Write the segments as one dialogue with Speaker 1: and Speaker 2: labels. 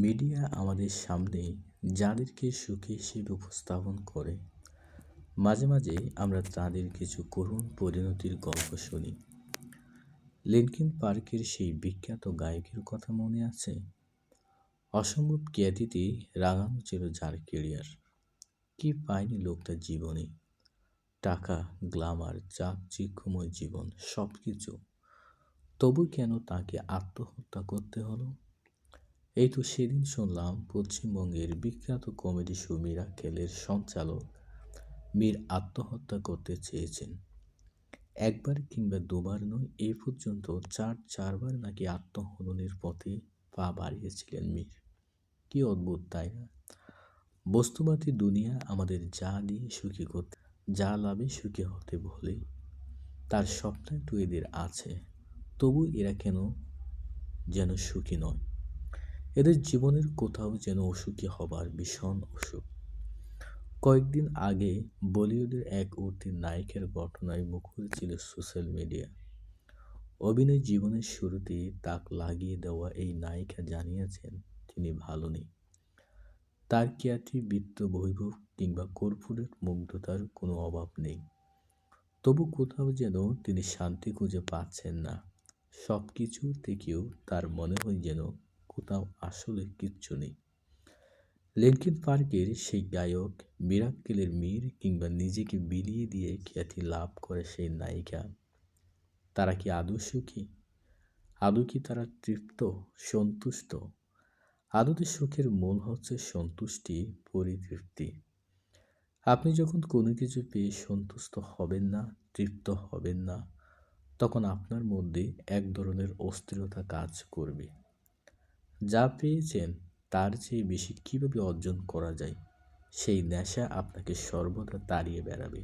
Speaker 1: Media আমাদের সামনে যাদেরকে সুখী হিসেবে উপস্থাপন করে, মাঝে মাঝে আমরা তাদের কিছু করুণ পরিণতির গল্প শুনি। লিনকিন পার্কের সেই বিখ্যাত গায়কের কথা মনে আছে? অসম্ভব খ্যাতিতে রাঙানো ছিল যার কেরিয়ার। কি পায়নি লোকটার জীবনে? টাকা, গ্ল্যামার, চাকচিক্যময় জীবন, সব কিছু। তবু কেন তাকে আত্মহত্যা করতে হলো? এই তো সেদিন শুনলাম পশ্চিমবঙ্গের বিখ্যাত কমেডি শো মিরাক্কেলের সঞ্চালক মীর আত্মহত্যা করতে চেয়েছেন। একবার কিংবা দুবার নয়, এই পর্যন্ত চারবার নাকি আত্মহননের পথে পা বাড়িয়েছিলেন মীর। কি অদ্ভুত, তাই না? বস্তুবাদী দুনিয়া আমাদের যা দিয়ে সুখী করতে, যা লাভে সুখী হতে বলে, তার সবটাই তো এদের আছে। তবু এরা কেন যেন সুখী নয়। এদের জীবনের কোথাও যেন অসুখী হবার ভীষণ অসুখ। কয়েকদিন আগে বলিউডের এক উঠতি নায়িকার ঘটনায় মুখর ছিল সোশ্যাল মিডিয়া। অভিনয় জীবনের শুরুতেই তাক লাগিয়ে দেওয়া এই নায়িকা জানিয়েছেন তিনি ভালো নেই। তার খ্যাতি, বিত্ত, বৈভব কিংবা কর্পোরেট মুগ্ধতার কোনো অভাব নেই। তবু কোথাও যেন তিনি শান্তি খুঁজে পাচ্ছেন না। সব কিছু থেকেও তার মনে হয় যেন কোথাও আসলে কিচ্ছু নেই। লিনকিন পার্কের সেই গায়ক, মিরাক্কেলের মীর কিংবা নিজেকে বিলিয়ে দিয়ে খ্যাতি লাভ করে সেই নায়িকা, তারা কি আদৌ সুখী? আদৌ কি তারা তৃপ্ত, সন্তুষ্ট? আদতে সুখের মূল হচ্ছে সন্তুষ্টি, পরিতৃপ্তি। আপনি যখন কোনো কিছু পেয়ে সন্তুষ্ট হবেন না, তৃপ্ত হবেন না, তখন আপনার মধ্যে এক ধরনের অস্থিরতা কাজ করবে। যা পেয়েছেন তার চেয়ে বেশি কীভাবে অর্জন করা যায়, সেই নেশা আপনাকে সর্বদা তাড়িয়ে বেড়াবে।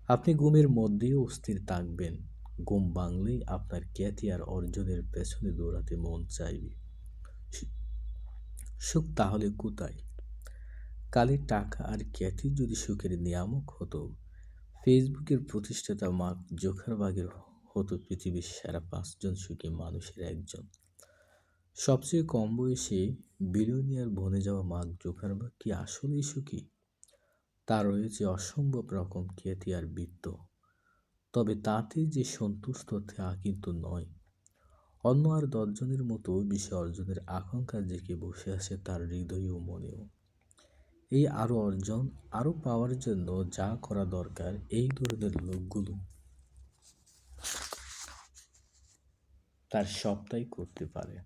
Speaker 1: আপনি ঘুমের মধ্যেও অস্থির থাকবেন। ঘুম ভাঙলেই আপনার খ্যাতি আর অর্জনের পেছনে দৌড়াতে মন চাইবে। সুখ তাহলে কোথায়? কালে টাকা আর খ্যাতি যদি সুখের নিয়ামক হতো, ফেসবুকের প্রতিষ্ঠাতা মার্ক জুকারবার্গের হতো পৃথিবীর সেরা 5 জন সুখী মানুষের একজন। সবচেয়ে কম বয়সে বিলিয়নিয়ার বনে যাওয়া মার্ক জুকারবার্গ কি আসলেই সুখী? তার রয়েছে অসম্ভব রকম খ্যাতি আর বিত্ত, তবে তাতে যে সন্তুষ্ট তা কিন্তু নয়। অন্য আর 10 জনের মতো বিষয় অর্জনের আকাঙ্ক্ষা জেগে বসে আছে তার হৃদয় ও মনেও। এই আরও অর্জন, আরও পাওয়ার জন্য যা করা দরকার, এই ধরনের লোকগুলো তার সবটাই করতে পারে।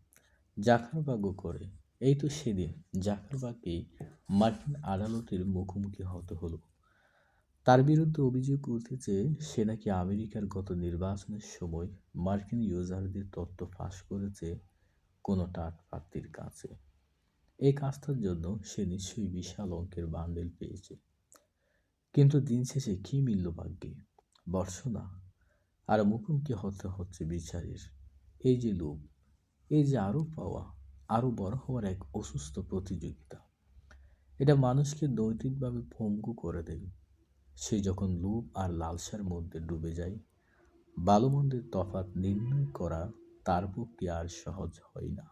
Speaker 1: জাকারবার্গও করে। এই তো সেদিন জাকারবার্গকে মার্কিন আদালতের মুখোমুখি হতে হলো। তার বিরুদ্ধে অভিযোগ উঠেছে সে নাকি আমেরিকার গত নির্বাচনের সময় মার্কিন ইউজারদের তথ্য ফাঁস করেছে কোনো প্রার্থীর কাছে। এই কাজটার জন্য সে নিশ্চয়ই বিশাল অঙ্কের বান্ডেল পেয়েছে। কিন্তু দিন শেষে কী মিলল ভাগ্যে? ভর্ৎসনা। আর মুখোমুখি হতে হচ্ছে বিচারের। এই যে লোভ, এই যে আরও পাওয়া, আরও বড় হওয়ার এক অসুস্থ প্রতিযোগিতা, এটা মানুষকে নৈতিকভাবে পঙ্গু করে দেয়। সে যখন লোভ আর লালসার মধ্যে ডুবে যায়, ভালো মন্দের তফাৎ নির্ণয় করা তার পক্ষে আর সহজ হয় না।